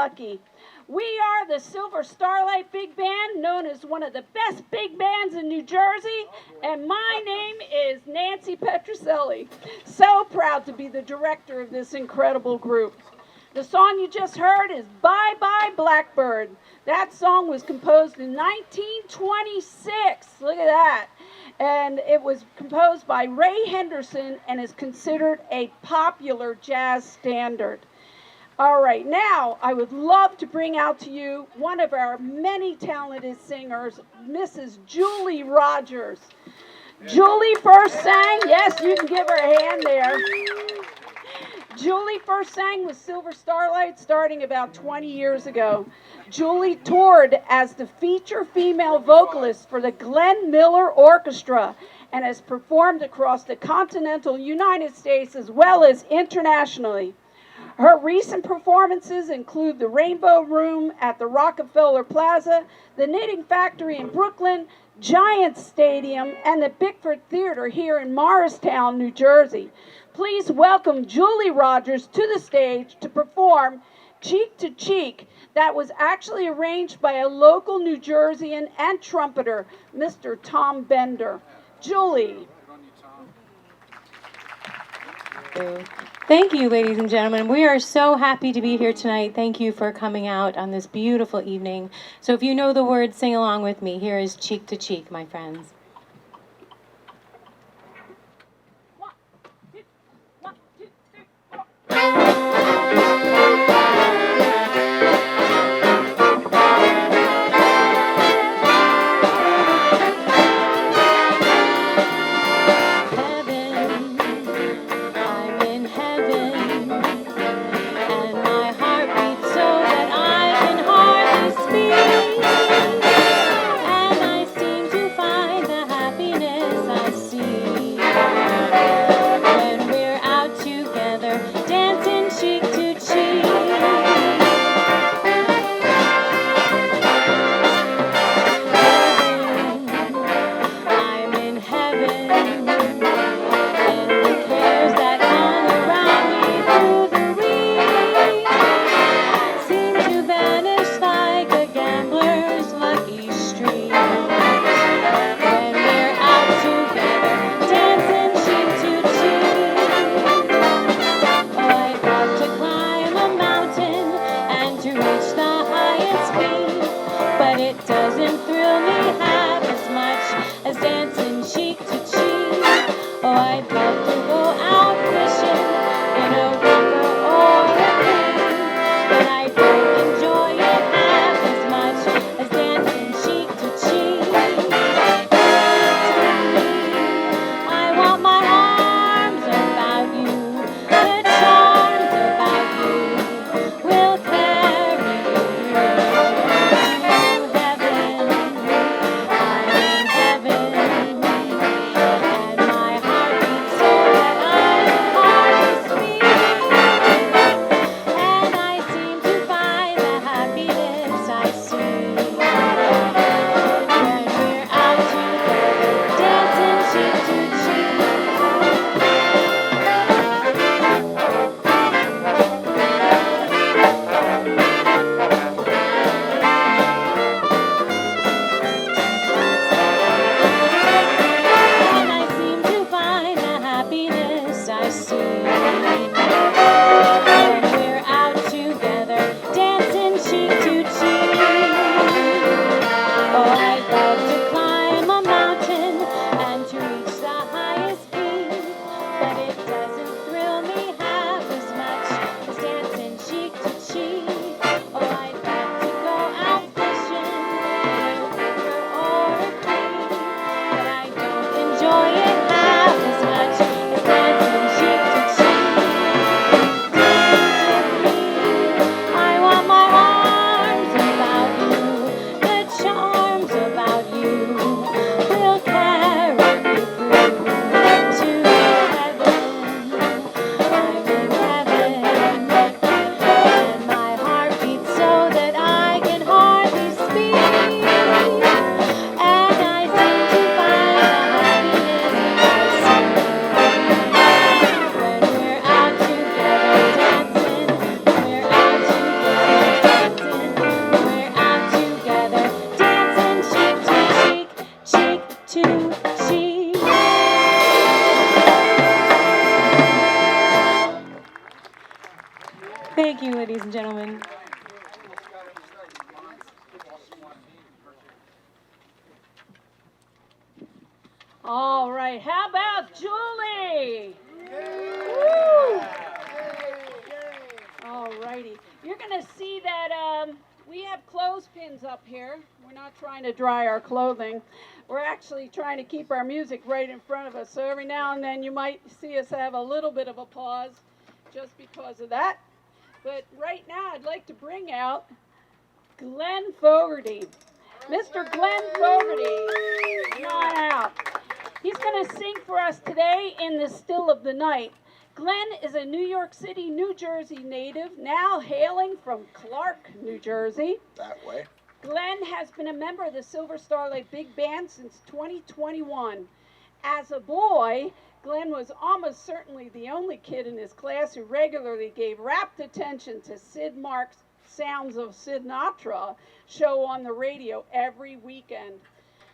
lucky. We are the Silver Starlite Big Band, known as one of the best big bands in New Jersey, and my name is Nancy Petroselli. So proud to be the director of this incredible group. The song you just heard is Bye Bye Blackbird. That song was composed in 1926. Look at that. And it was composed by Ray Henderson and is considered a popular jazz standard. All right, now I would love to bring out to you one of our many talented singers, Mrs. Julie Rogers. Julie first sang, yes, you can give her a hand there. Julie first sang with Silver Starlite starting about 20 years ago. Julie toured as the feature female vocalist for the Glenn Miller Orchestra and has performed across the continental United States as well as internationally. Her recent performances include the Rainbow Room at the Rockefeller Plaza, the Knitting Factory in Brooklyn, Giants Stadium, and the Bickford Theater here in Morristown, New Jersey. Please welcome Julie Rogers to the stage to perform Cheek to Cheek, that was actually arranged by a local New Jerseyan and trumpeter, Mr. Tom Bender. Julie. Thank you, ladies and gentlemen. We are so happy to be here tonight. Thank you for coming out on this beautiful evening. So if you know the words, sing along with me. Here is Cheek to Cheek, my friends. That All right. How about Julie? Woo! All righty. You're going to see that we have clothespins up here. We're not trying to dry our clothing. We're actually trying to keep our music right in front of us. So every now and then you might see us have a little bit of a pause just because of that. But right now I'd like to bring out Glenn Fogarty. Mr. Glenn Fogarty, come on out. He's going to sing for us today in the Still of the Night. Glenn is a New York City, New Jersey native, now hailing from Clark, New Jersey. That way. Glenn has been a member of the Silver Starlight Big Band since 2021. As a boy, Glenn was almost certainly the only kid in his class who regularly gave rapt attention to Sid Mark's Sounds of Sinatra show on the radio every weekend.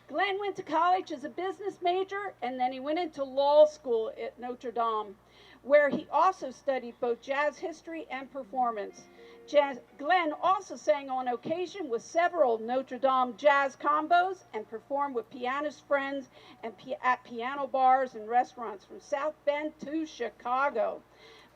Glenn went to college as a business major, and then he went into law school at Notre Dame, where he also studied both jazz history and performance. Glenn also sang on occasion with several Notre Dame jazz combos and performed with pianist friends and at piano bars and restaurants from South Bend to Chicago.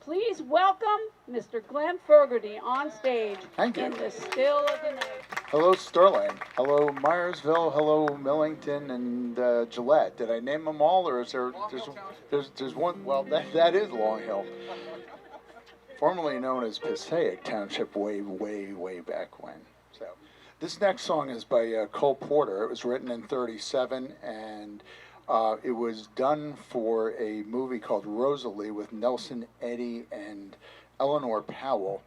Please welcome Mr. Glenn Fogarty on stage. Thank you. In the Still of the Night. Hello, Sterling. Hello, Myersville. Hello, Millington and Gillette. Did I name them all, or is there's one? Well, that is Long Hill, formerly known as Passaic Township, way back when. So, this next song is by Cole Porter. It was written in '37 and. It was done for a movie called Rosalie with Nelson Eddy and Eleanor Powell.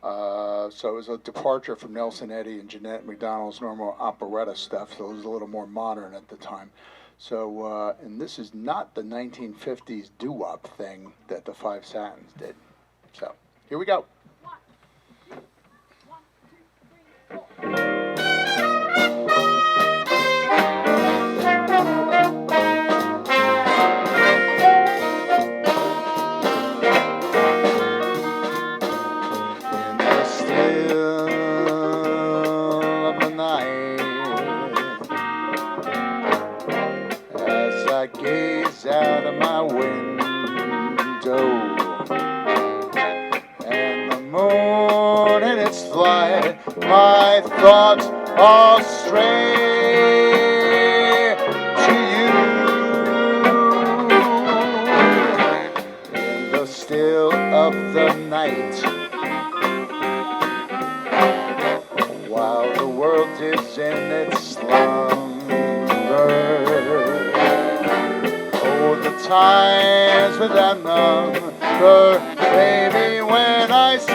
So it was a departure from Nelson Eddy and Jeanette MacDonald's normal operetta stuff, so it was a little more modern at the time. So, and this is not the 1950s doo-wop thing that the Five Satins did. So, here we go. 1, 2, 1, 2, 3, 4. Gaze out of my window, and the moon in its flight, my thoughts all stray to you. In the still of the night, while the world is in its slumber, times without number, baby, when I say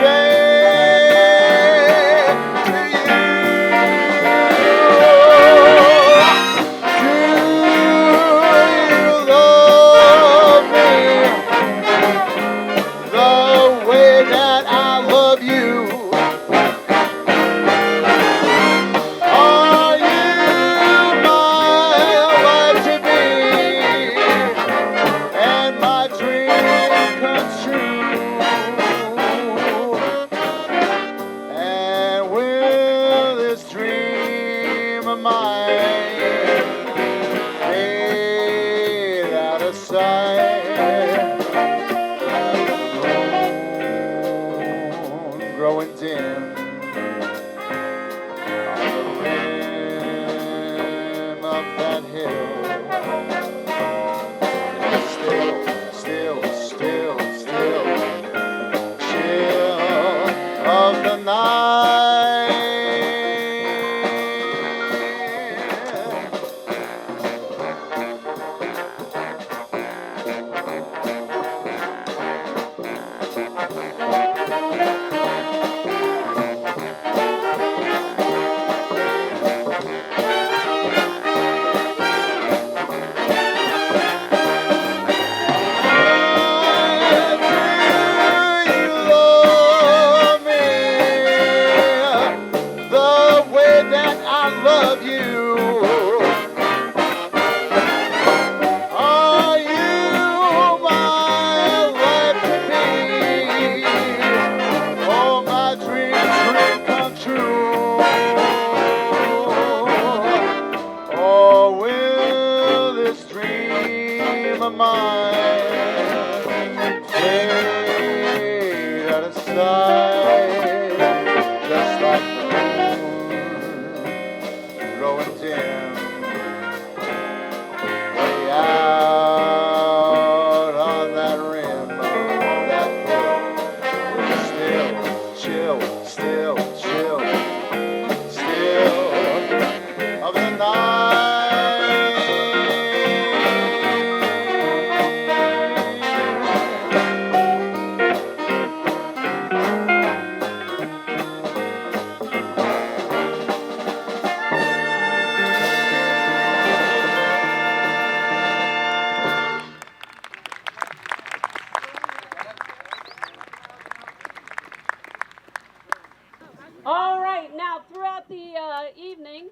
to you, do you love me the way that I love you? Are you my life to be? My dream comes true, and will this dream of mine fade out of sight? Moon growing dim on the rim of that hill. Of the night. Love you. Are you my life to be? Oh, my dream come true. Or will this dream the evening,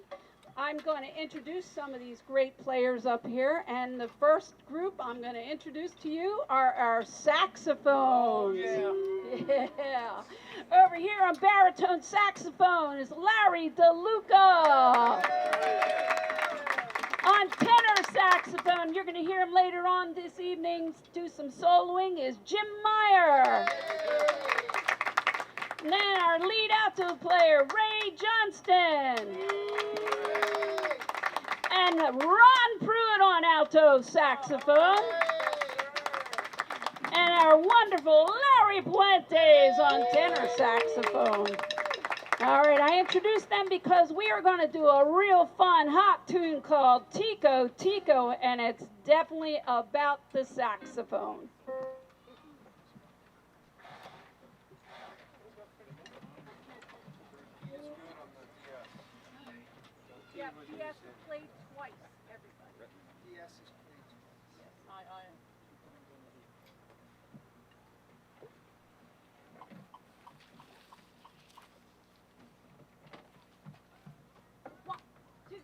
I'm going to introduce some of these great players up here. And the first group I'm going to introduce to you are our saxophones. Yeah. Over here on baritone saxophone is Larry DeLuca. On tenor saxophone, you're going to hear him later on this evening do some soloing, is Jim Meyer. And then our lead alto player, Ray Johnston. And Ron Pruitt on alto saxophone. And our wonderful Larry Puentes on tenor saxophone. All right, I introduced them because we are going to do a real fun, hot tune called Tico Tico, and it's definitely about the saxophone. Yeah, PS is played twice, everybody. PS is played twice. Yes, I. One, two,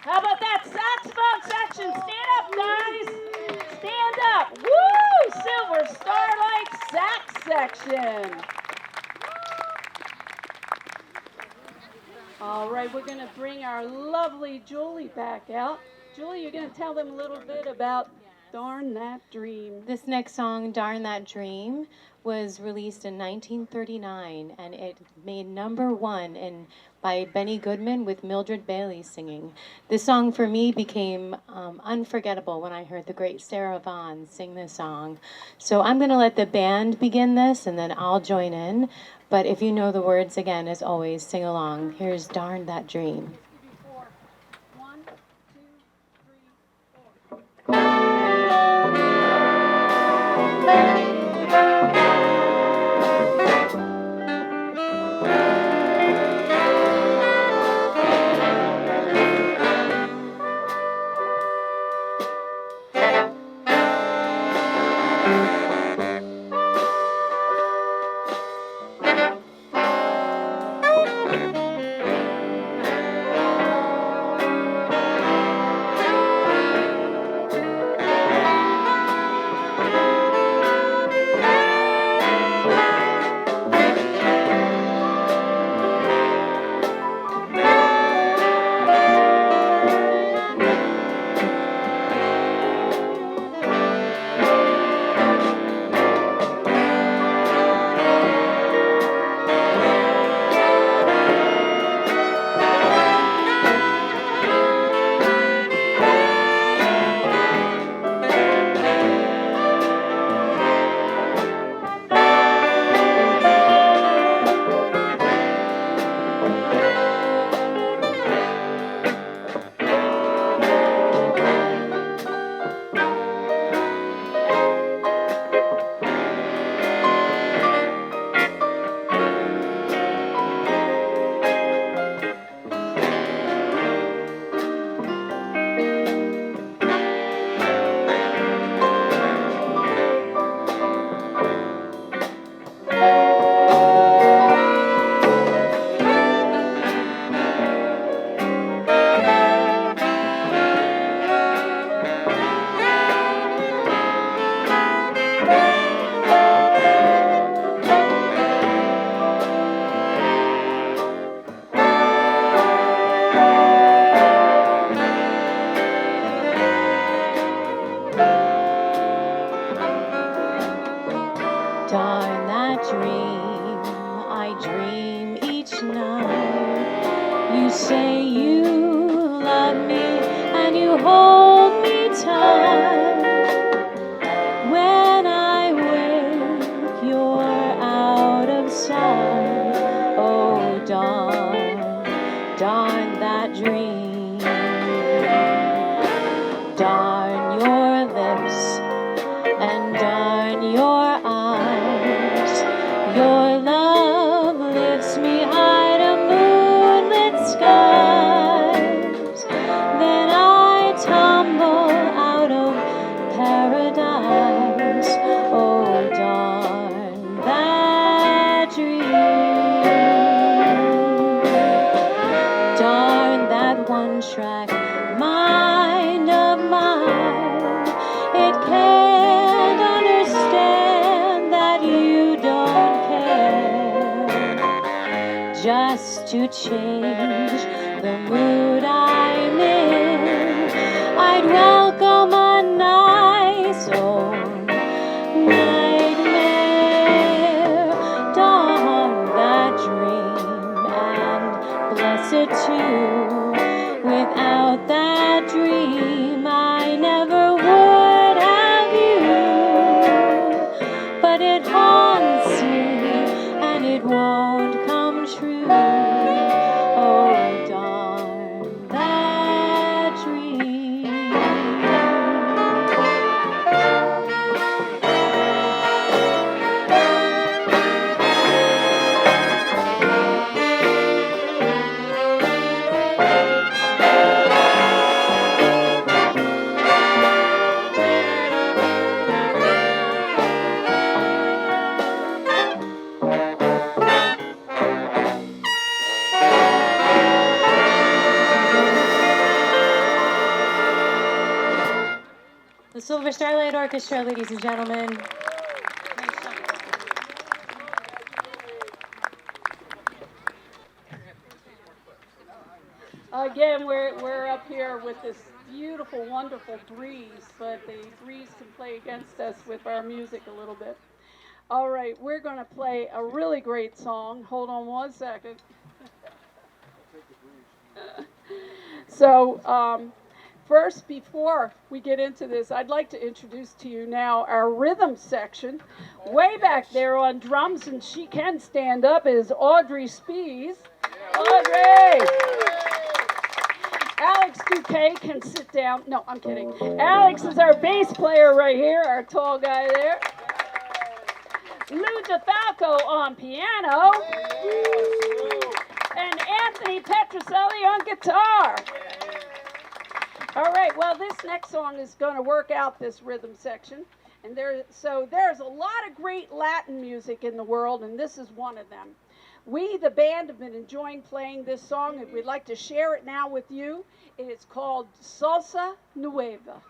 How about that saxophone section? Stand up, guys. Stand up. Woo! Silver Starlight sax section. All right, we're going to bring our lovely Julie back out. Julie, you're going to tell them a little bit about Darn That Dream. This next song, Darn That Dream, was released in 1939, and it made #1 by Benny Goodman with Mildred Bailey singing. This song for me became unforgettable when I heard the great Sarah Vaughan sing this song. So I'm going to let the band begin this, and then I'll join in. But if you know the words, again, as always, sing along. Here's Darn That Dream. 1, 2, 3, 4. hold me tight. When I wake, you're out of sight. Oh, darn that dream. Darn your lips and darn your eyes. Your love lifts me high to moonlit skies. Then I tumble out of paradise. Oh, darn that dream. Darn that one-track mind of mine. It can't understand that you don't care. Just to change the mood I'm in, I'd welcome a nice old nightmare. Darn that dream, and bless it too. Without that dream, I never would have you. But it haunts me, and it won't come true. Oh, darn that dream. The Silver Starlite Orchestra, ladies and gentlemen. Again, we're up here with this beautiful, wonderful breeze, but the breeze can play against us with our music a little bit. All right, we're going to play a really great song. Hold on one second. So, first, before we get into this, I'd like to introduce to you now our rhythm section. Way back there on drums, and she can stand up, is Audrey Spees. Audrey! Alex Duque can sit down. No, I'm kidding. Alex is our bass player right here, our tall guy there. Lou DeFalco on piano. And Anthony Petroselli on guitar. All right, well, this next song is going to work out this rhythm section. And there's a lot of great Latin music in the world, and this is one of them. We, the band, have been enjoying playing this song, and we'd like to share it now with you. It is called Salsa Nueva.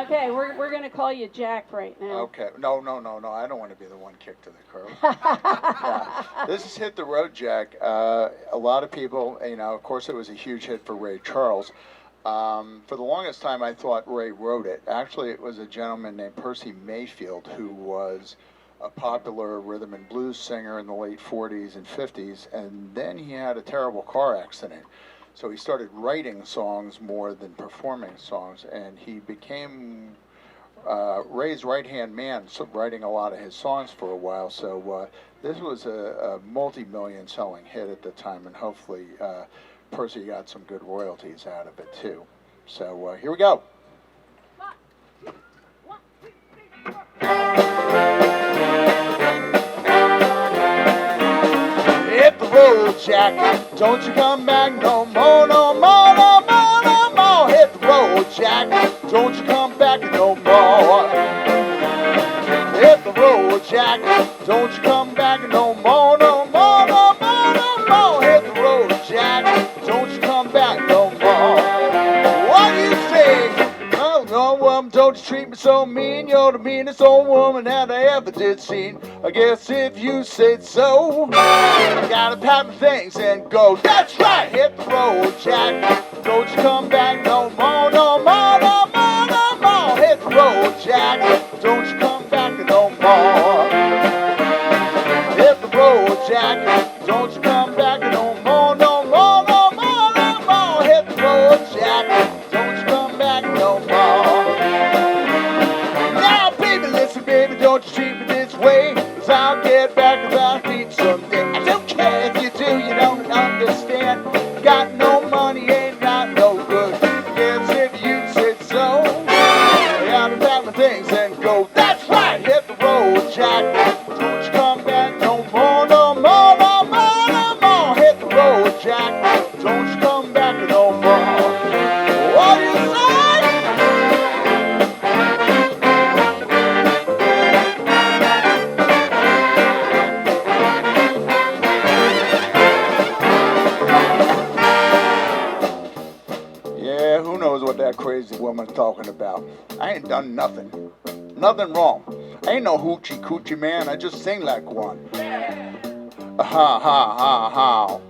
Okay, we're going to call you Jack right now. Okay. No. I don't want to be the one kicked to the curb. Yeah. This is Hit the Road, Jack. A lot of people, of course, it was a huge hit for Ray Charles. For the longest time, I thought Ray wrote it. Actually, it was a gentleman named Percy Mayfield who was a popular rhythm and blues singer in the late 40s and 50s, and then he had a terrible car accident. So he started writing songs more than performing songs, and he became Ray's right-hand man, writing a lot of his songs for a while. So this was a multi-million selling hit at the time, and hopefully Percy got some good royalties out of it too. So here we go. Hit the road, Jack. Don't you come back no more, no more, no more, no more. Hit the road, Jack. Don't you come back no more. Hit the road, Jack. Don't you come back no more, no more, no more, no more. Hit the road, Jack. Don't you come back no more. What do you say? Oh, no, don't you treat me so mean. You're the meanest old woman that I ever did see. I guess if you said so, I gotta pack my things and go. That's right, hit the road, Jack. Don't you come back no more, no more, no more, no more. Hit the road, Jack. Don't you come back no more. Hit the road, Jack. Don't you come back no more, no more, no more, no more. Hit the road, Jack. Don't you come back no more. Now, baby, listen, baby, don't you treat me this way. 'Cause I'll get back about feet someday. I don't care if you do, you don't understand. Got no money, ain't got no good. Guess if you said so, I gotta pack my things and go. That's right, hit the road, Jack. Don't you come back no more, no more, no more, no more. Hit the road, Jack. Don't you come back no more. What do you say? Yeah, who knows what that crazy woman's talking about? I ain't done nothing. Nothing wrong. I ain't no hoochie coochie man. I just sing like one. Ha ha ha ha.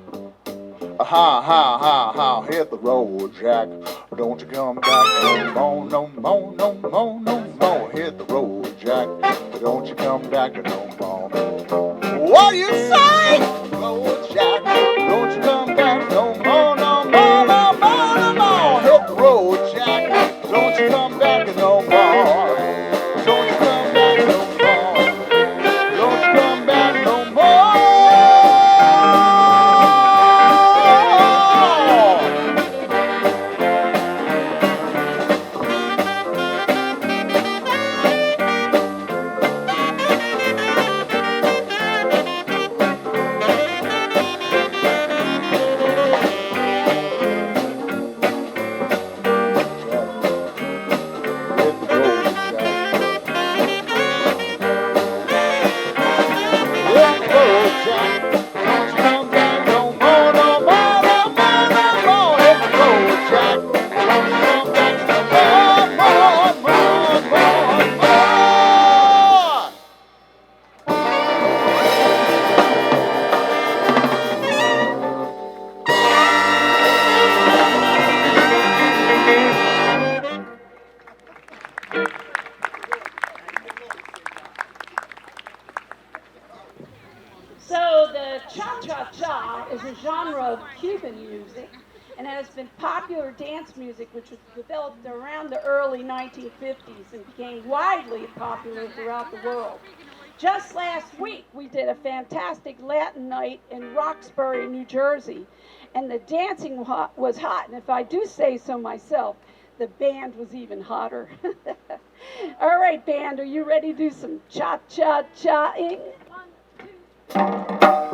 Ha ha ha ha. Hit the road, Jack. Don't you come back no more, no more, no more, no more. Hit the road, Jack. Don't you come back no more. What do you say? Road, Jack. Don't you come back no more, no more, no more, no more. Hit the road, Jack. Don't you come back no more. Don't you come back no more. Don't you come back no more. So the cha-cha-cha is a genre of Cuban music and has been popular dance music which was developed around the early 1950s and became widely popular throughout the world. Just last week, we did a fantastic Latin night in Roxbury, New Jersey, and the dancing was hot, and if I do say so myself, the band was even hotter. All right, band, are you ready to do some cha-cha-cha-ing? 1, 2.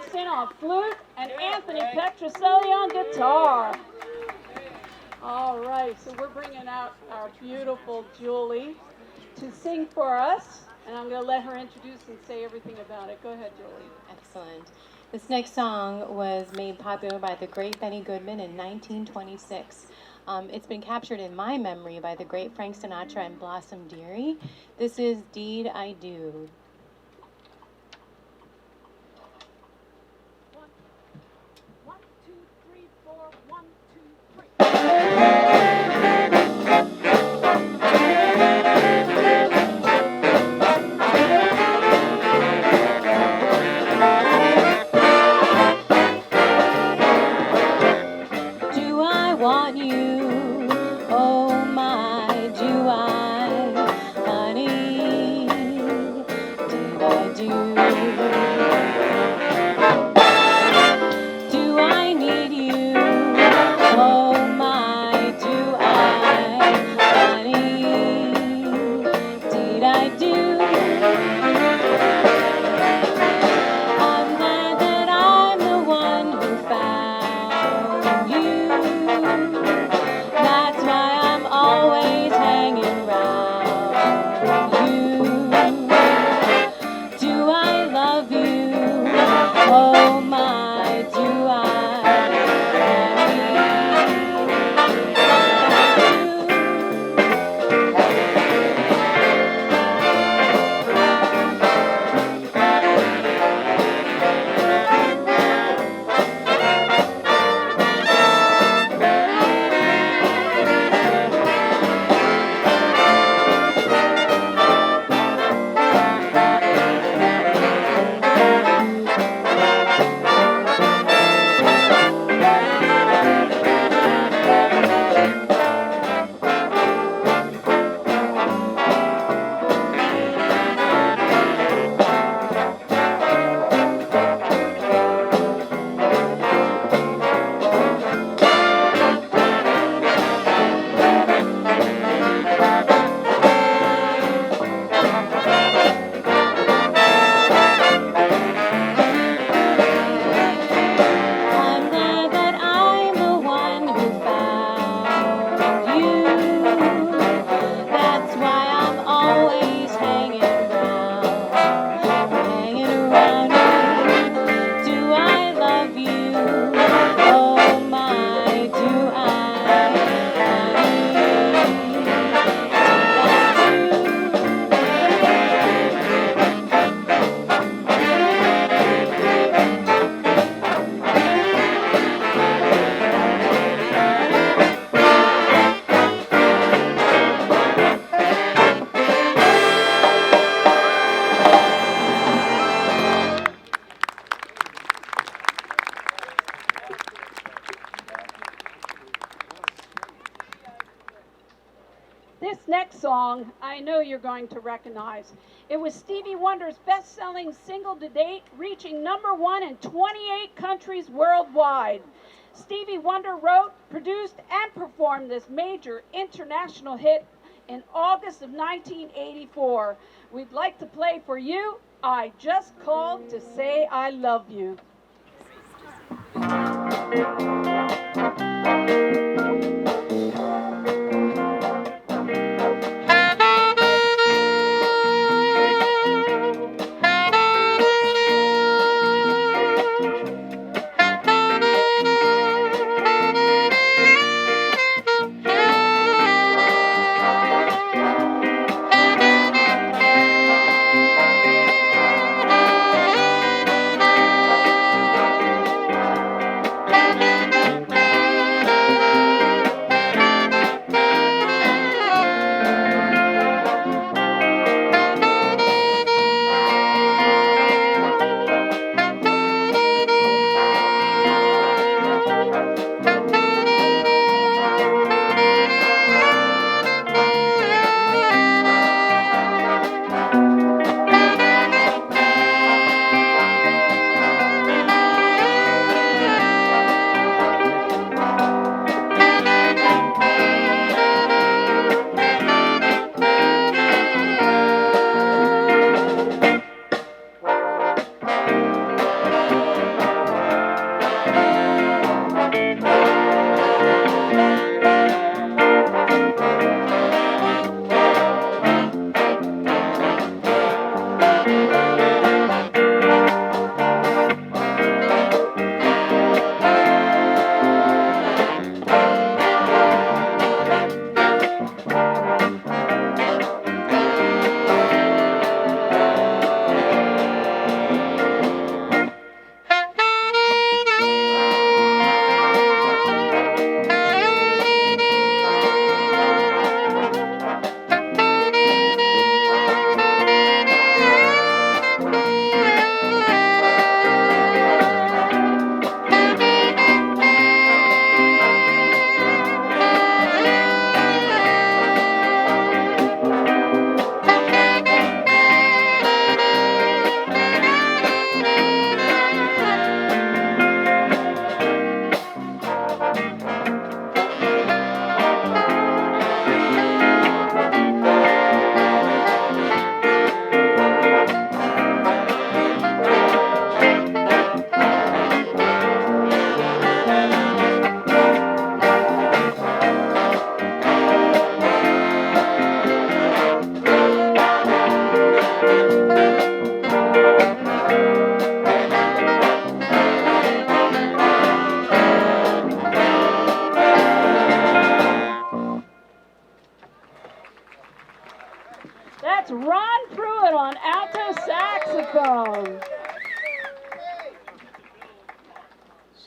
Anderson on flute, and Anthony Petroselli on guitar. All right, so we're bringing out our beautiful Julie to sing for us, and I'm going to let her introduce and say everything about it. Go ahead, Julie. Excellent. This next song was made popular by the great Benny Goodman in 1926. It's been captured in my memory by the great Frank Sinatra and Blossom Dearie. This is Deed I Do. One, two, three, four. 1, 2, 3. Do I want you? Oh my, do I, honey? Did I do? Do I need you? Oh my, do I, honey? Did I do? I'm glad that I'm the one who found you. That's why I'm always hanging round you. Do I love you? Oh my, do I? I'm glad that I'm the one who found you. That's why I'm always hanging around you. Do I love you? Oh my, do I, honey? This next song, I know you're going to recognize. It was Stevie Wonder's best-selling single to date, reaching #1 in 28 countries worldwide. Stevie Wonder wrote, produced, and performed this major international hit in August of 1984. We'd like to play for you, I Just Called to Say I Love You.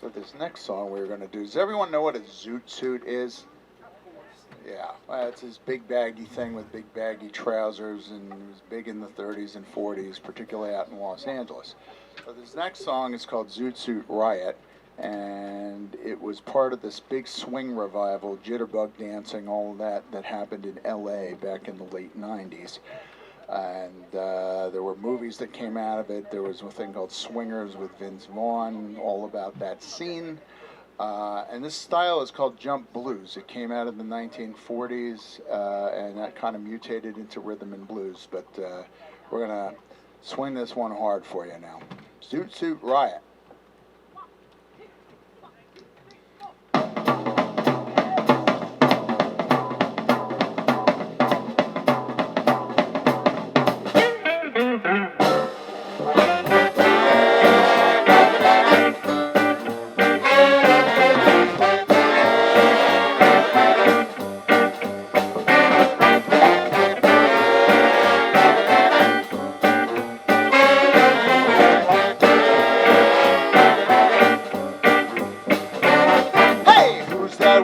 So this next song we're going to do, does everyone know what a zoot suit is? Yeah, well, it's this big baggy thing with big baggy trousers, and it was big in the 30s and 40s, particularly out in Los Angeles. So this next song is called Zoot Suit Riot, and it was part of this big swing revival, jitterbug dancing, all of that happened in LA back in the late 90s. And there were movies that came out of it. There was a thing called Swingers with Vince Vaughn, all about that scene. And this style is called jump blues. It came out in the 1940s, and that kind of mutated into rhythm and blues. But we're going to swing this one hard for you now. Zoot Suit Riot.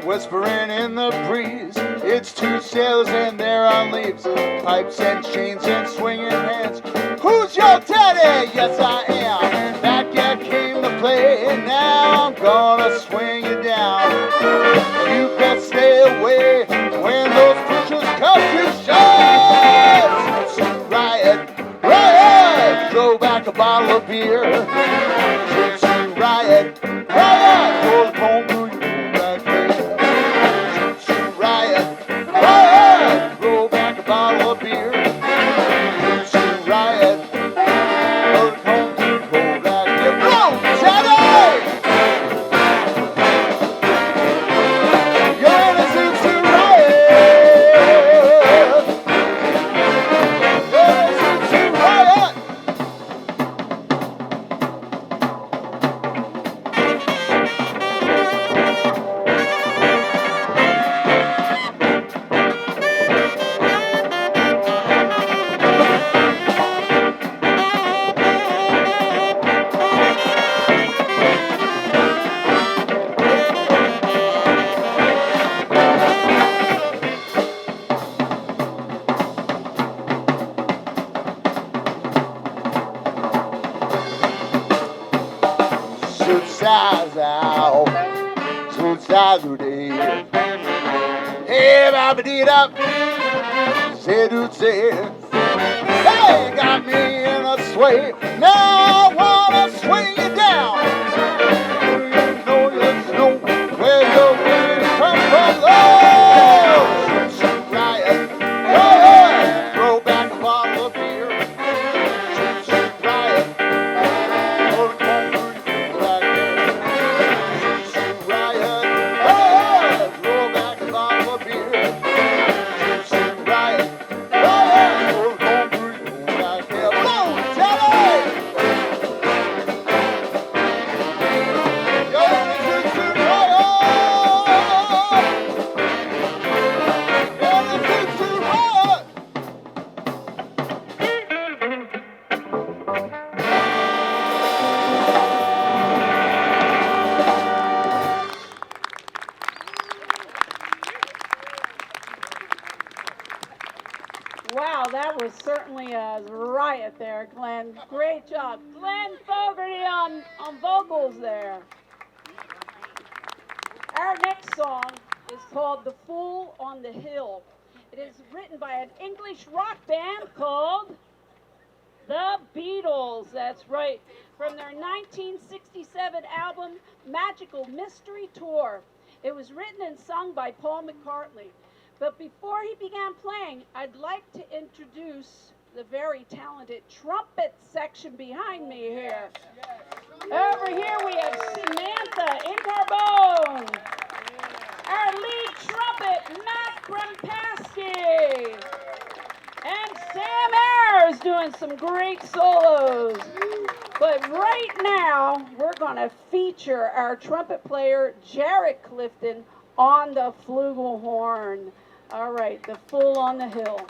Whispering in the breeze, it's two sailors and they're on leaves, pipes and chains and swinging hands. Who's your daddy? Yes, I am. Back yet came to play, and now I'm gonna swing you down. You best stay away when those pushers come to shove. Riot, riot, throw back a bottle of beer. Riot, riot, throw the comb through your back there. Riot, roll back a bottle of beer. Riot, roll the comb through your back there. Whoa, Teddy! You're innocent to riot. You're innocent to riot. Hey, ba-ba-dee-da, say-do-say. Hey, got me in a sway. Now I wanna swing you down. You know you know where your wind comes from. Oh, shoot, riot, riot, throw back a bottle of beer. Shoot, riot, throw the comb through your back there. Shoot, riot, riot, throw back a bottle of beer. Shoot, riot, riot, throw the comb through your back there. Blow, Teddy! You're innocent to riot! You're innocent to riot! Wow, that was certainly a riot there, Glenn. Great job. Glenn Fogarty on vocals there. Our next song is called The Fool on the Hill. It is written by an English rock band called The Beatles. That's right. From their 1967 album, Magical Mystery Tour. It was written and sung by Paul McCartney. But before he began playing, I'd like to introduce the very talented trumpet section behind me here. Over here we have Samantha Incarbone. Our lead trumpet, Matt Grumpasky. And Sam Ayers doing some great solos. But right now, we're going to feature our trumpet player, Jarrett Clifton, on the flugelhorn. All right, The Fool on the Hill.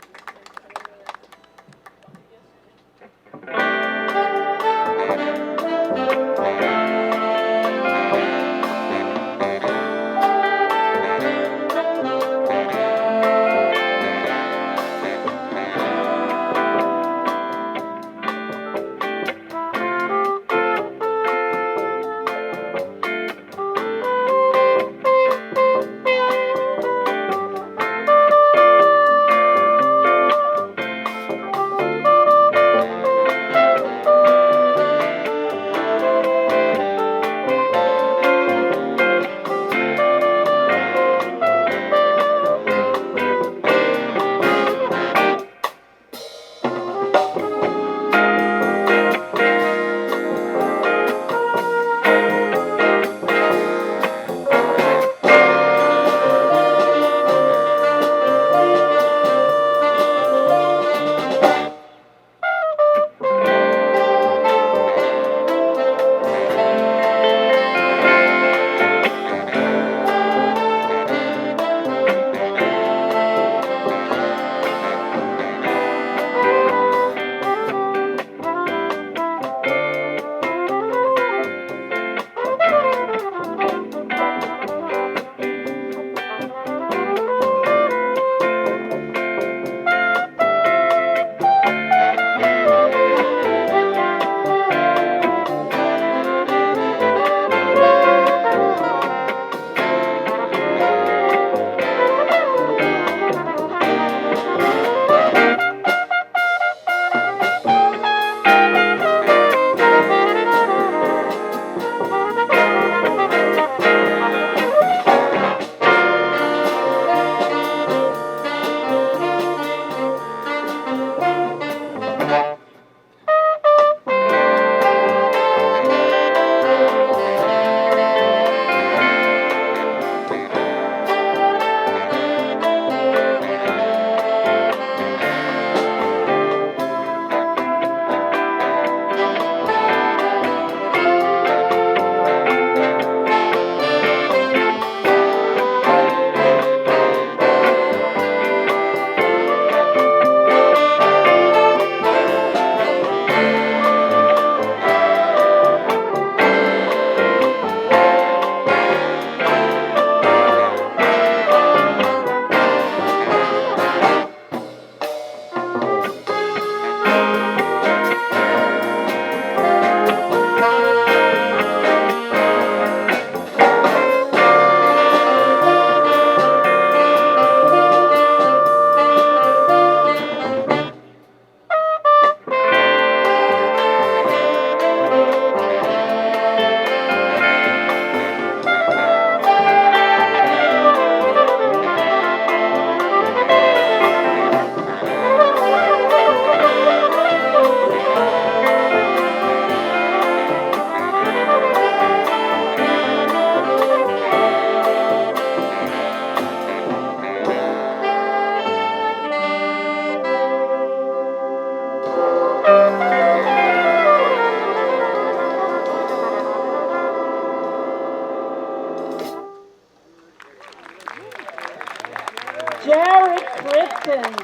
Jared Clifton.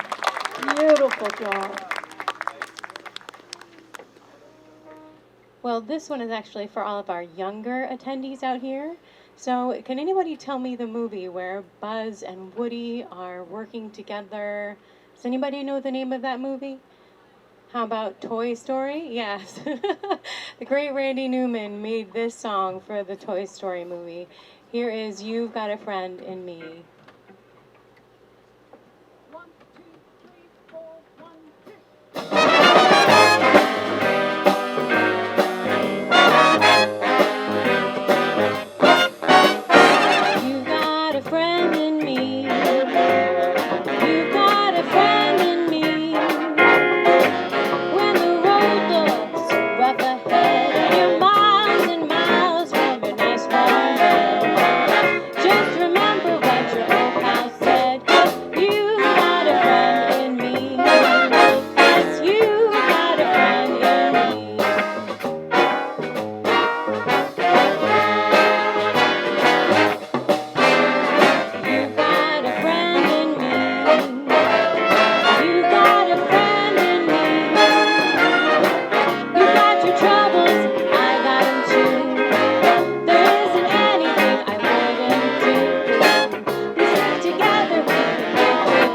Beautiful job. Well, this one is actually for all of our younger attendees out here. So, can anybody tell me the movie where Buzz and Woody are working together? Does anybody know the name of that movie? How about Toy Story? Yes. The great Randy Newman made this song for the Toy Story movie. Here is You've Got a Friend in Me. 1, 2, 3, 4, 1, 2. You've got a friend in me. You've got a friend in me. When the road looks rough ahead and you're miles and miles from your nice warm bed, just remember what your old pal said. You got a friend in me. Yes, you got a friend in me. You got a friend in me. You got a friend in me. You got your troubles, I got them too. There isn't anything I wouldn't do. We stick together, we can make it.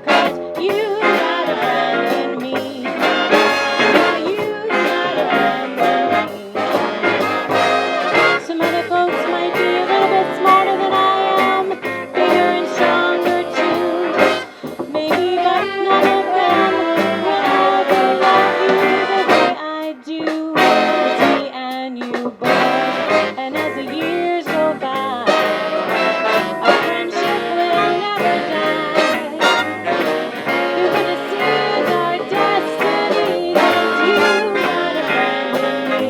'Cause you got a friend in me. Yeah, you got a friend in me. Some other folks might be a little bit smarter than I am, bigger and stronger too. Maybe, but none of them will ever love you the way I do. It's me and you both, and as the years go by, our friendship will never die. You're gonna see it's our destiny, 'cause you got a friend in me.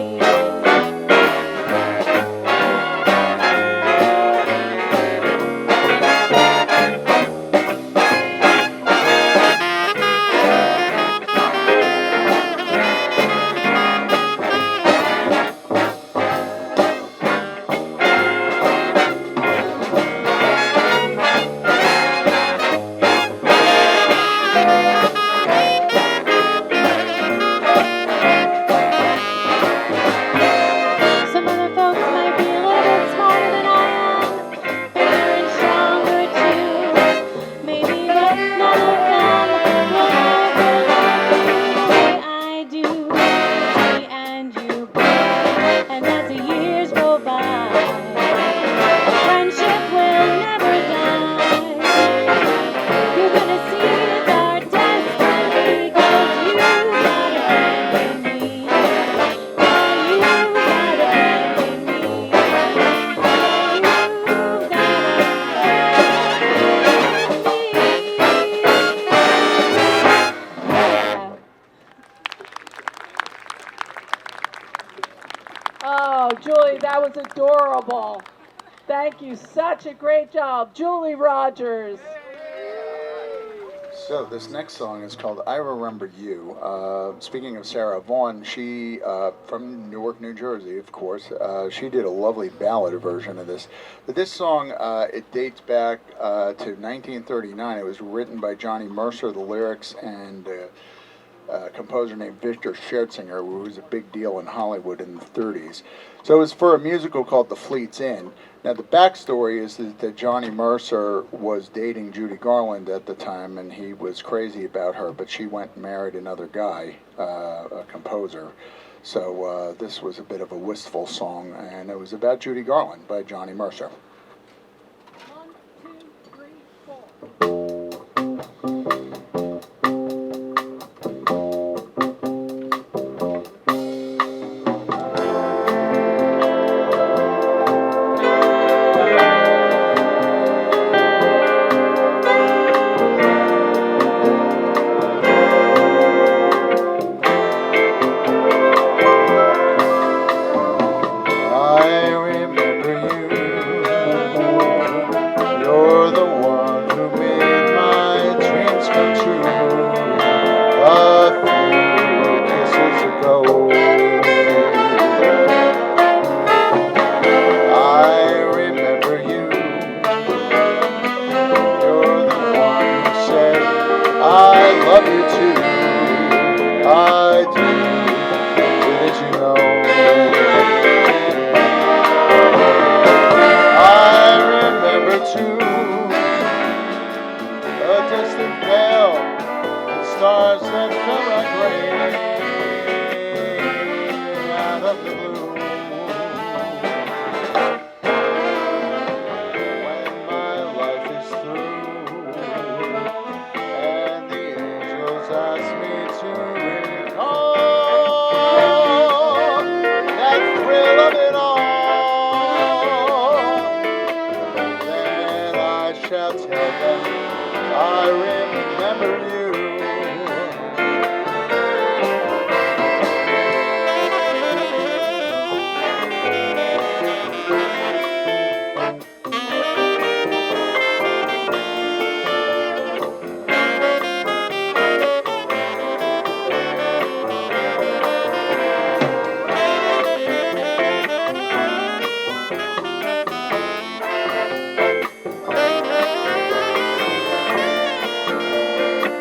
Some other folks might be a little bit smarter than I am, bigger and stronger too. Maybe, but none of them will ever love you the way I do. Me and you both, and as the years go by, our friendship will never die. You're gonna see it's our destiny, 'cause you got a friend in me. Yeah, you got a friend in me. Yeah, you got a friend in me. Oh, Julie, that was adorable. Thank you. Such a great job. Julie Rogers. So this next song is called "I Remember You." Speaking of Sarah Vaughan, she from Newark, New Jersey, of course. She did a lovely ballad version of this. But this song it dates back to 1939. It was written by Johnny Mercer, the lyrics, and a composer named Victor Scherzinger, who was a big deal in Hollywood in the 30s. So it was for a musical called The Fleet's Inn. Now the backstory is that Johnny Mercer was dating Judy Garland at the time, and he was crazy about her, but she went and married another guy, a composer. So this was a bit of a wistful song, and it was about Judy Garland by Johnny Mercer. 1, 2, 3, 4. I remember you. heaven, I remember you.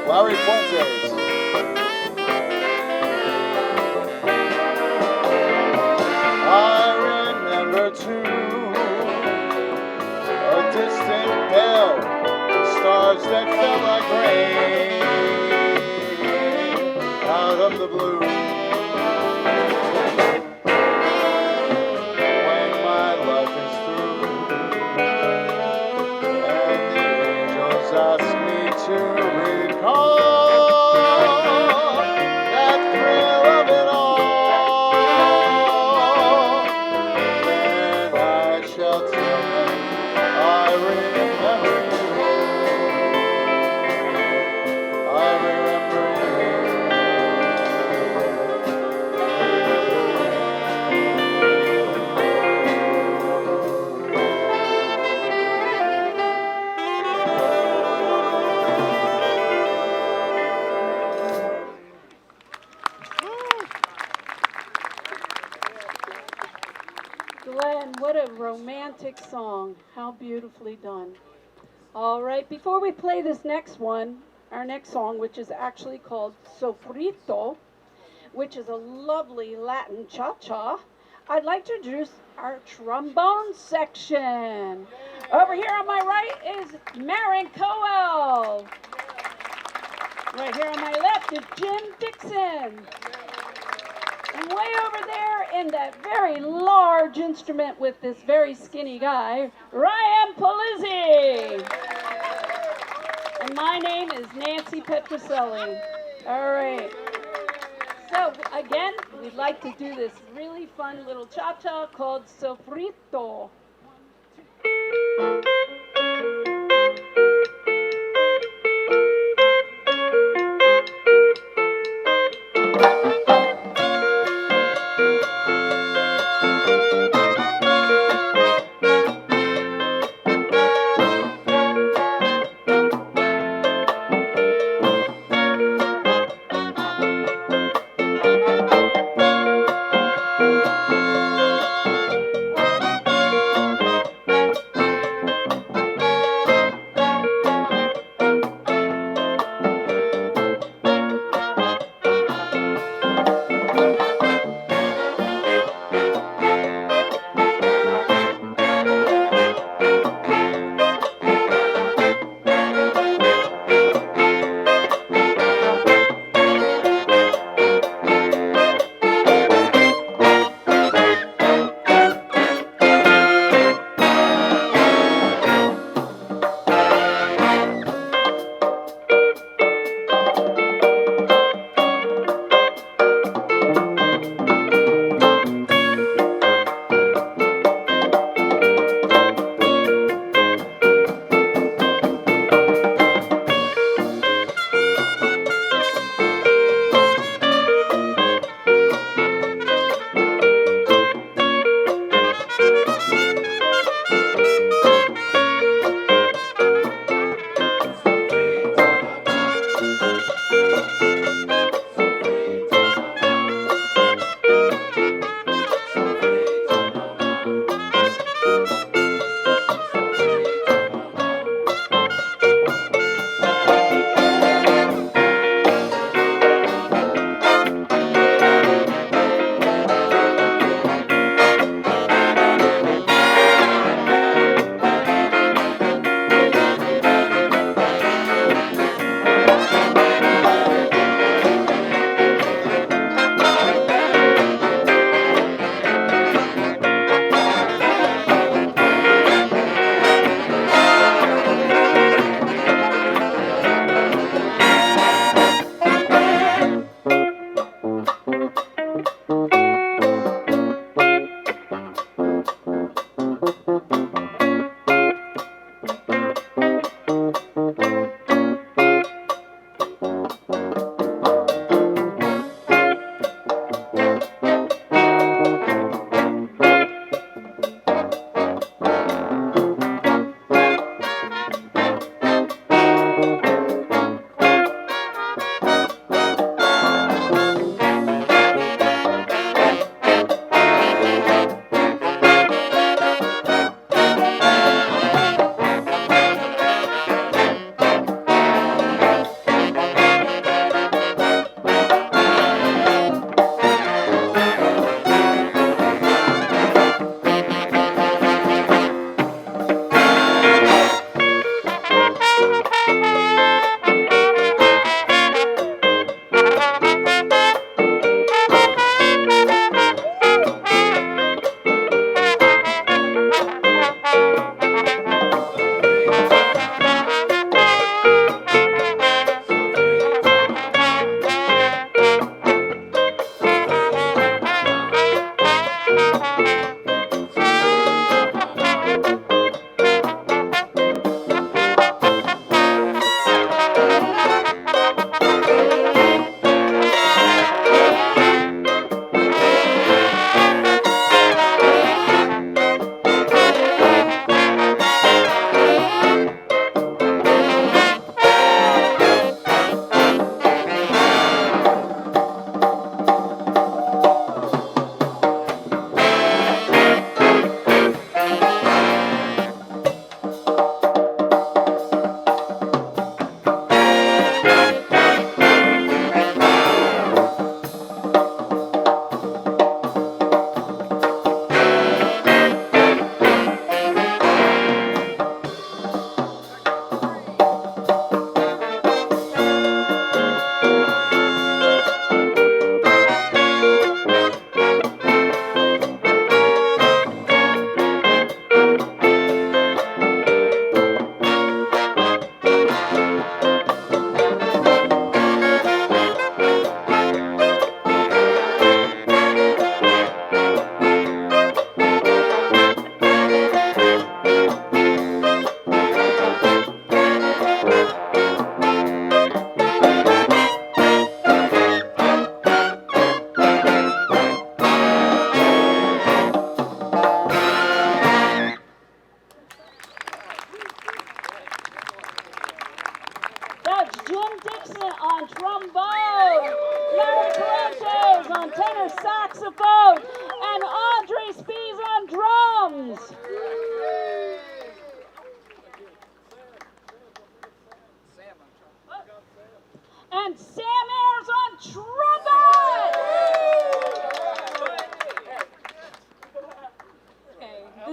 Larry Fuentes. I remember too a distant bell, stars that fell like rain out of the blue. When my life is through and the angels ask me to recall that thrill of it all, then I shall tell them I remember you. I remember you. Glenn, what a romantic song. How beautifully done. All right, before we play this next one, our next song, which is actually called Sofrito, which is a lovely Latin cha-cha, I'd like to introduce our trombone section. Over here on my right is Marin Coel. Right here on my left is Jim Dixon. And way over there in that very large instrument with this very skinny guy, Ryan Polizzi. And my name is Nancy Petroselli. All right. So again, we'd like to do this really fun little cha-cha called Sofrito.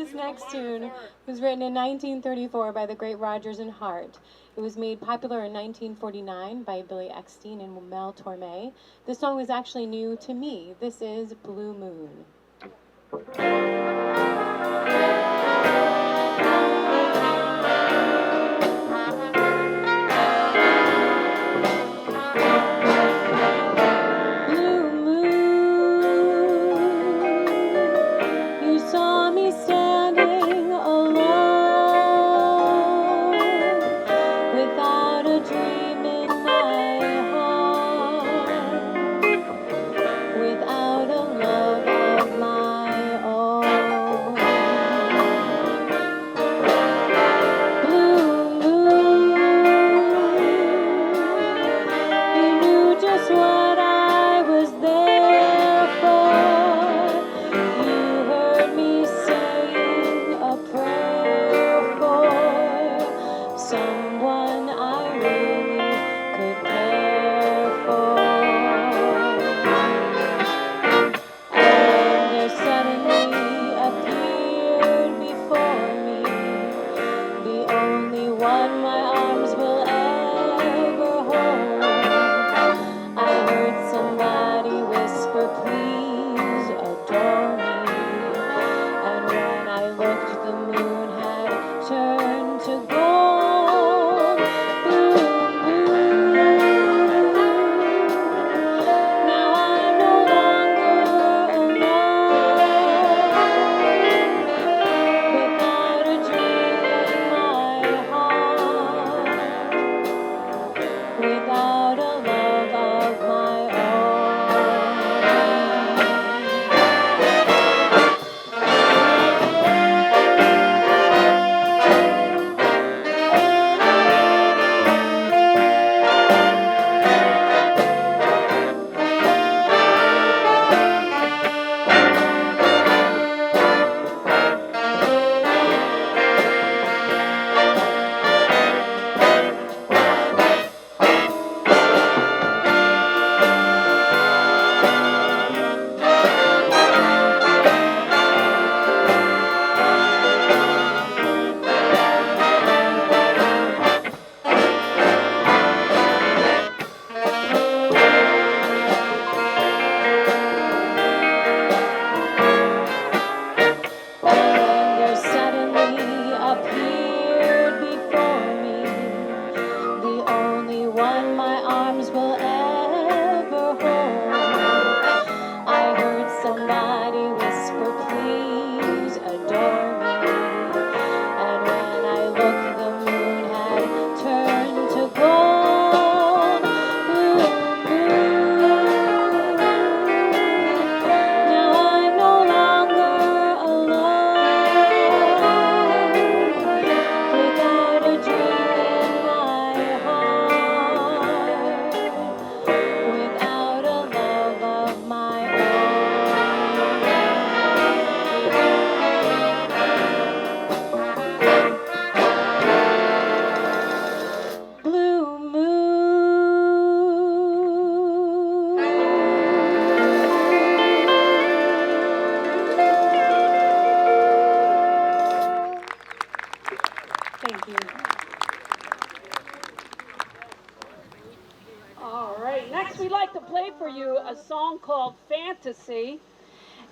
This next tune was written in 1934 by the great Rodgers and Hart. It was made popular in 1949 by Billy Eckstine and Mel Torme. This song was actually new to me. This is Blue Moon.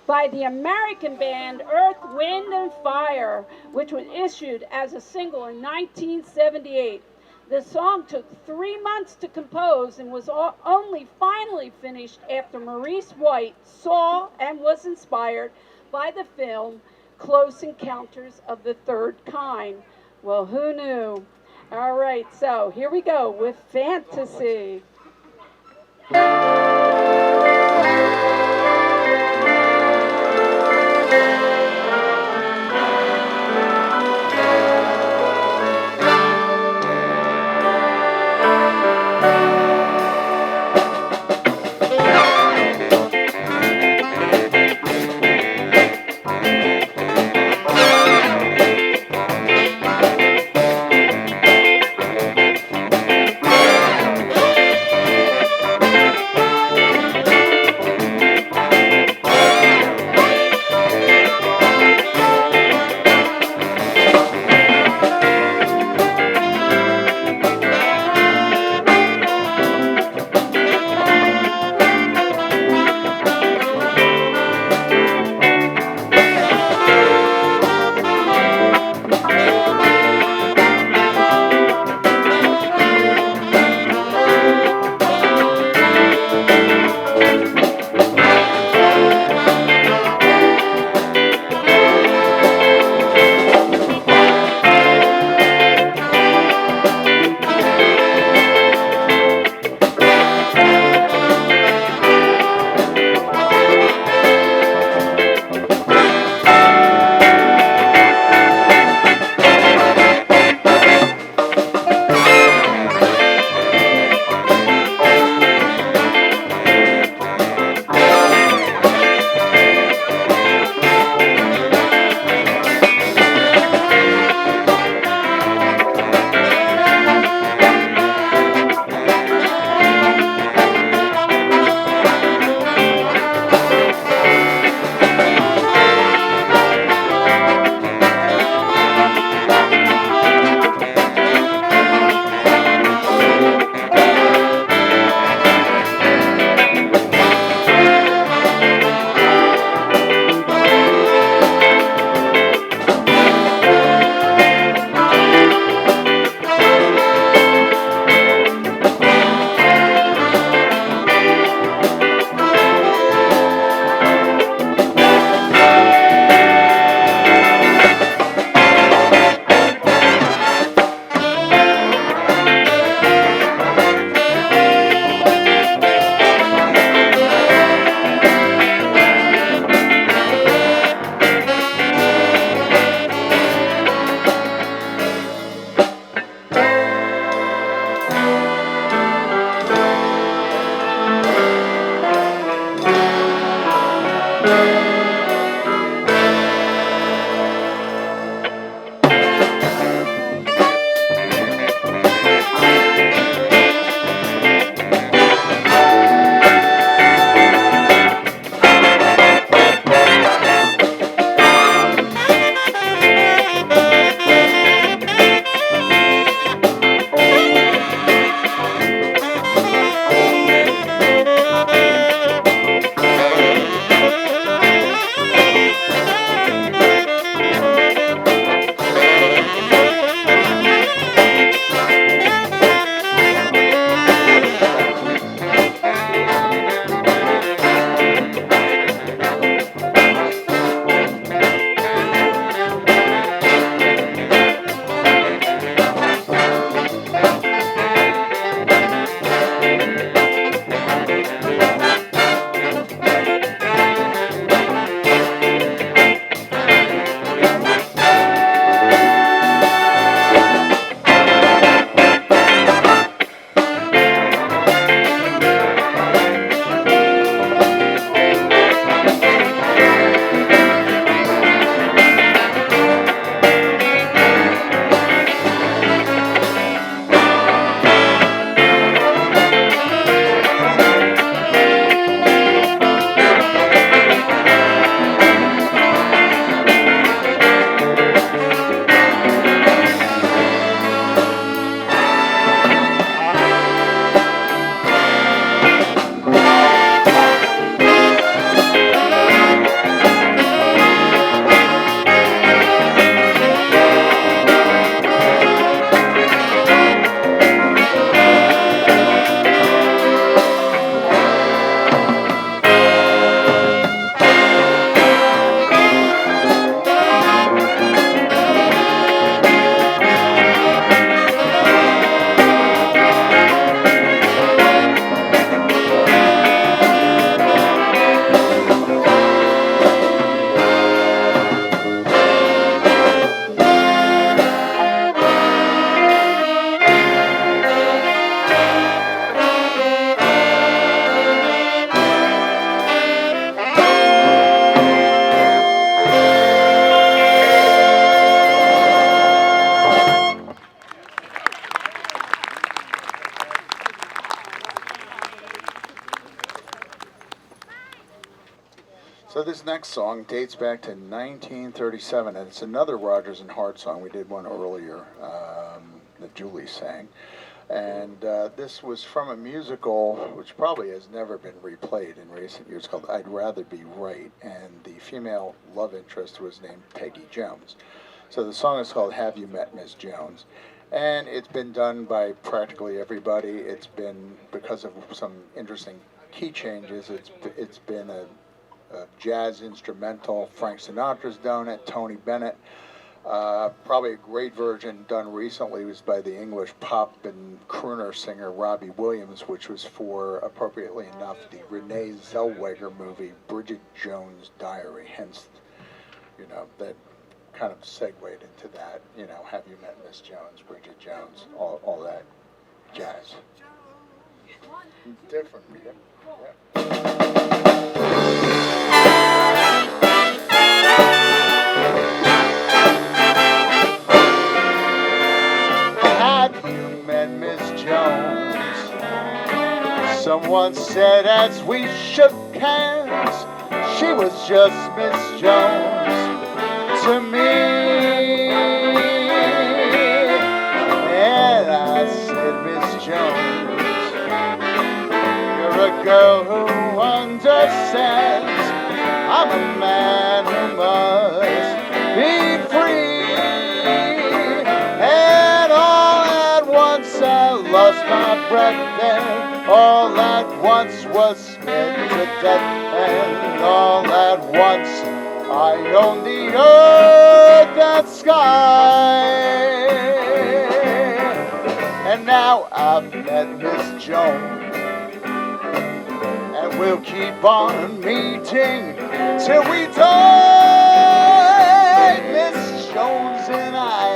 By the American band Earth, Wind and Fire, which was issued as a single in 1978. The song took 3 months to compose and was only finally finished after Maurice White saw and was inspired by the film Close Encounters of the Third Kind. Well, who knew? All right, so here we go with Fantasy. This next song dates back to 1937, and it's another Rodgers and Hart song. We did one earlier that Julie sang. And this was from a musical which probably has never been replayed in recent years called I'd Rather Be Right, and the female love interest was named Peggy Jones. So the song is called Have You Met Miss Jones? And it's been done by practically everybody. It's been, because of some interesting key changes, it's been a jazz instrumental. Frank Sinatra's done it, Tony Bennett. Probably a great version done recently was by the English pop and crooner singer Robbie Williams, which was for, appropriately enough, the Renee Zellweger movie Bridget Jones' Diary. Hence, that kind of segued into that. Have you met Miss Jones, Bridget Jones, all that jazz. Different, yeah. Have you met Miss Jones? Someone said as we shook hands, she was just Miss Jones to me. And I said, Miss Jones, you're a girl who understands I'm a man who must be free. And all at once I lost my breath, and all at once was scared to death, and all at once I own the earth and sky. And now I've met Miss Jones, and we'll keep on meeting till we die, Miss Jones and I.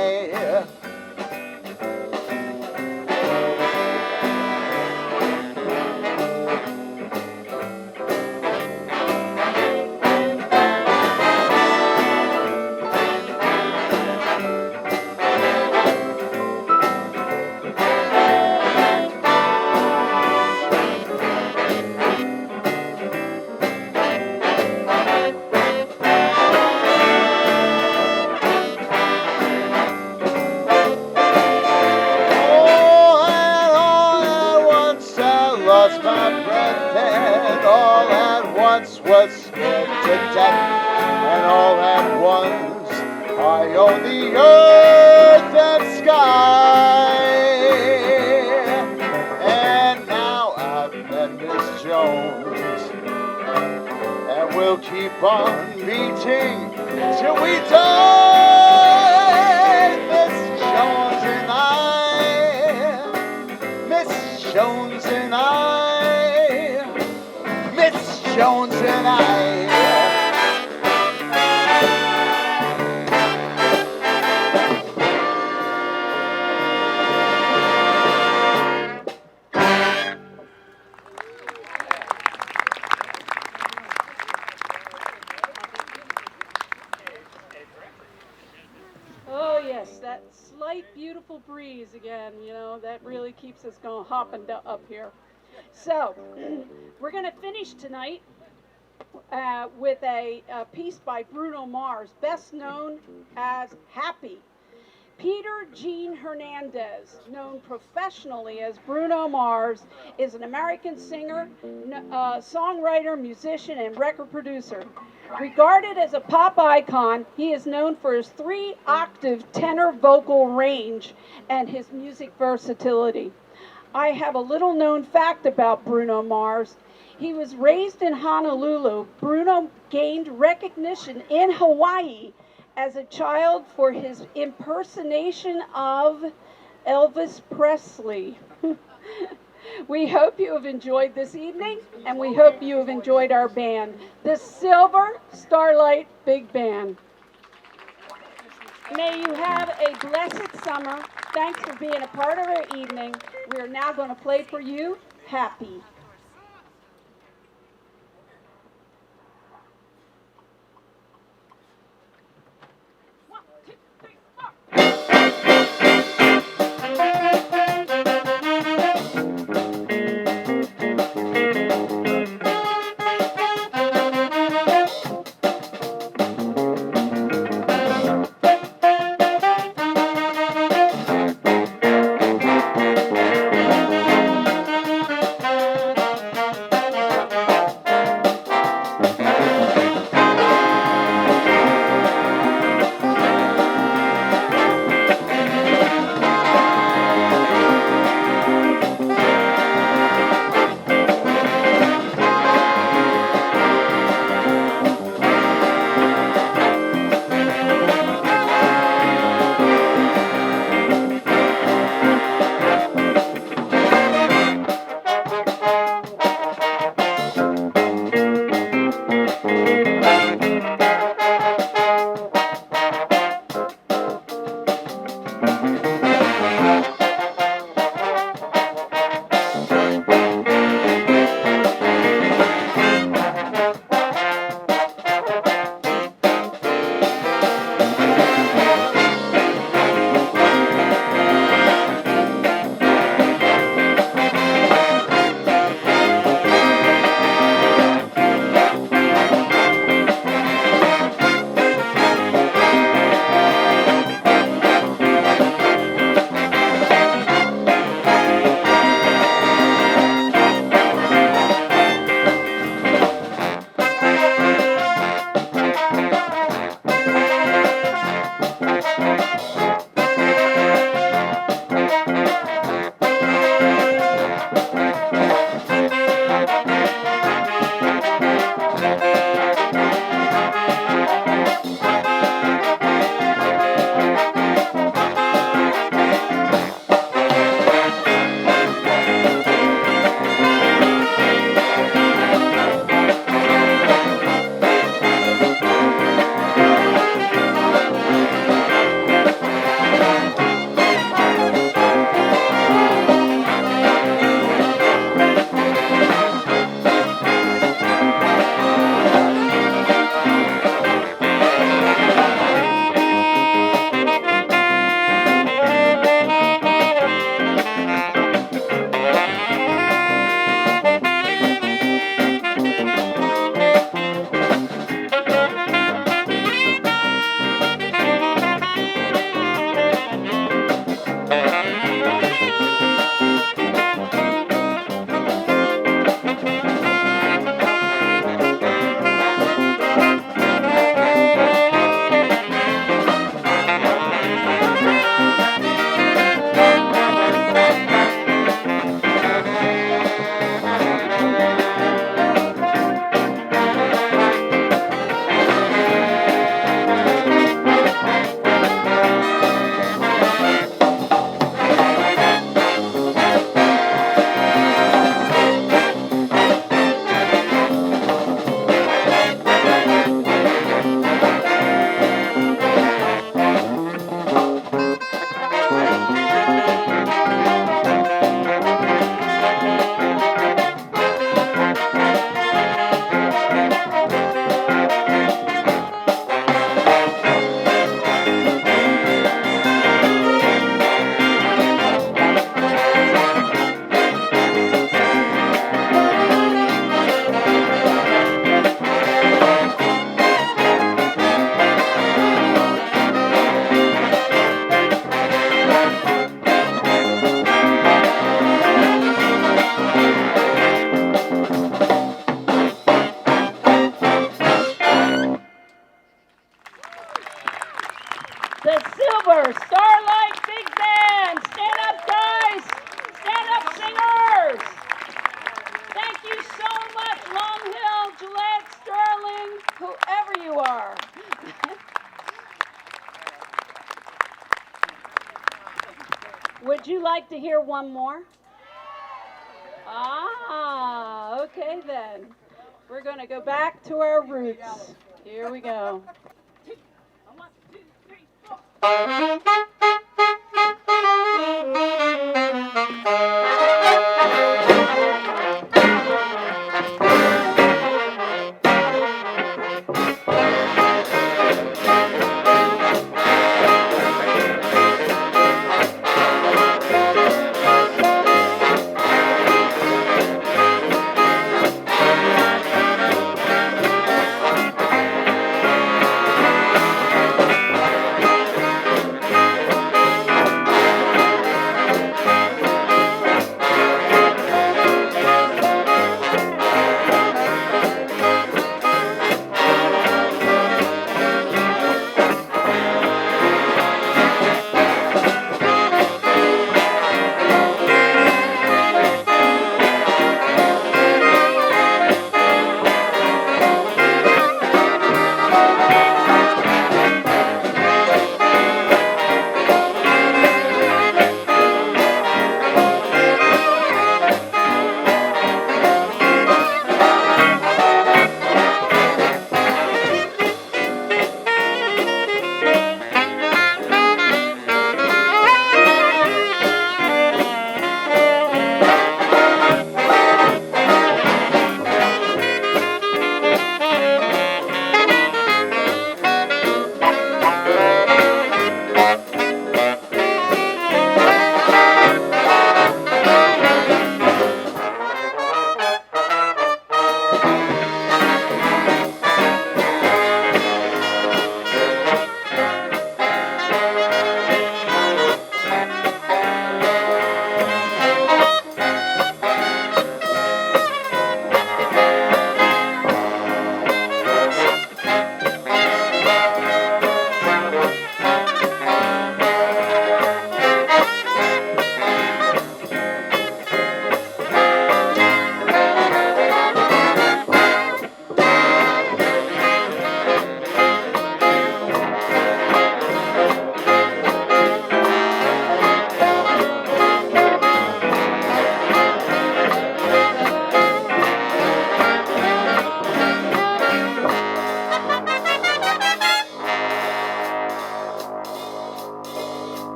Was scared to death, and all at once I own the earth and sky. And now I've met Miss Jones, and we'll keep on meeting till we die, Miss Jones and I, Miss Jones and I. Jones and I. Oh yes, that slight beautiful breeze again, that really keeps us going hopping up here. So, we're going to finish tonight with a piece by Bruno Mars, best known as Happy. Peter Gene Hernandez, known professionally as Bruno Mars, is an American singer, songwriter, musician, and record producer. Regarded as a pop icon, he is known for his 3-octave tenor vocal range and his music versatility. I have a little known fact about Bruno Mars. He was raised in Honolulu. Bruno gained recognition in Hawaii as a child for his impersonation of Elvis Presley. We hope you have enjoyed this evening, and we hope you have enjoyed our band, the Silver Starlite Big Band. May you have a blessed summer. Thanks for being a part of our evening. We are now going to play for you Happy. The Silver Starlite Big Band. Stand up, guys. Stand up, singers. Thank you so much, Long Hill, Gillette, Sterling, whoever you are. Would you like to hear one more? Ah, okay then. We're going to go back to our roots. Here we go.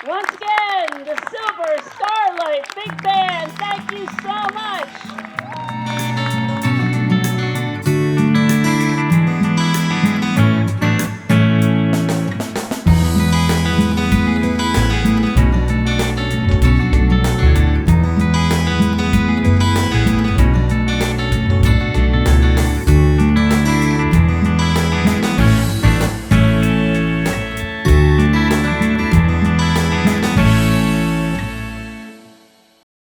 Once again, the Silver Starlight Big Band, thank you so much.